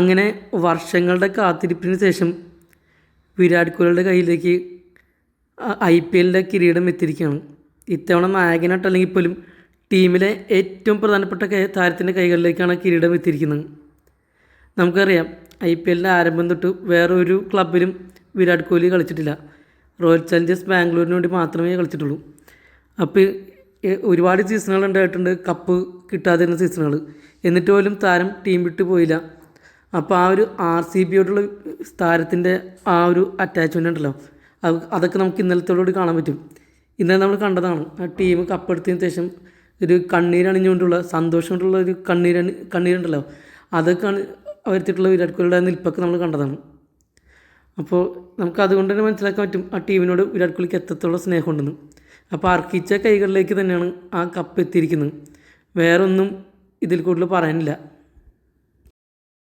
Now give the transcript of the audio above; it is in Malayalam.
അങ്ങനെ വർഷങ്ങളുടെ കാത്തിരിപ്പിന് ശേഷം വിരാട് കോഹ്ലിയുടെ കയ്യിലേക്ക് IPLൻ്റെ കിരീടം എത്തിയിരിക്കുകയാണ്. ഇത്തവണ നായകനായിട്ടല്ലെങ്കിൽ പോലും ടീമിലെ ഏറ്റവും പ്രധാനപ്പെട്ട താരത്തിൻ്റെ കൈകളിലേക്കാണ് കിരീടം എത്തിയിരിക്കുന്നത്. നമുക്കറിയാം IPLൻ്റെ ആരംഭം തൊട്ട് വേറൊരു ക്ലബിലും വിരാട് കോഹ്ലി കളിച്ചിട്ടില്ല. റോയൽ ചലഞ്ചേഴ്സ് ബാംഗ്ലൂരിന് വേണ്ടി മാത്രമേ കളിച്ചിട്ടുള്ളൂ. അപ്പോൾ ഒരുപാട് സീസണുകൾ ഉണ്ടായിട്ടുണ്ട് കപ്പ് കിട്ടാതിരുന്ന സീസണുകൾ. എന്നിട്ട് പോലും താരം ടീം വിട്ട് പോയില്ല. അപ്പോൾ ആ ഒരു RCBയോടുള്ള താരത്തിൻ്റെ ആ ഒരു അറ്റാച്ച്മെൻ്റ് ഉണ്ടല്ലോ, അതൊക്കെ നമുക്ക് ഇന്നലത്തോടുകൂടി കാണാൻ പറ്റും. ഇന്നലെ നമ്മൾ കണ്ടതാണ് ആ ടീം കപ്പെടുത്തതിന് ശേഷം ഒരു കണ്ണീരണിഞ്ഞുകൊണ്ടുള്ള സന്തോഷം കൊണ്ടുള്ള ഒരു കണ്ണീരുണ്ടല്ലോ, അതൊക്കെ വരുത്തിയിട്ടുള്ള വിരാട് കോഹ്ലിയുടെ നിൽപ്പൊക്കെ നമ്മൾ കണ്ടതാണ്. അപ്പോൾ നമുക്ക് അതുകൊണ്ട് തന്നെ മനസ്സിലാക്കാൻ പറ്റും ആ ടീമിനോട് വിരാട് കോഹ്ലിക്ക് എത്രത്തോളം സ്നേഹമുണ്ടെന്ന്. അപ്പോൾ അർഹിച്ച കൈകളിലേക്ക് തന്നെയാണ് ആ കപ്പ് എത്തിയിരിക്കുന്നത്. വേറൊന്നും ഇതിൽ കൂടുതൽ പറയാനില്ല.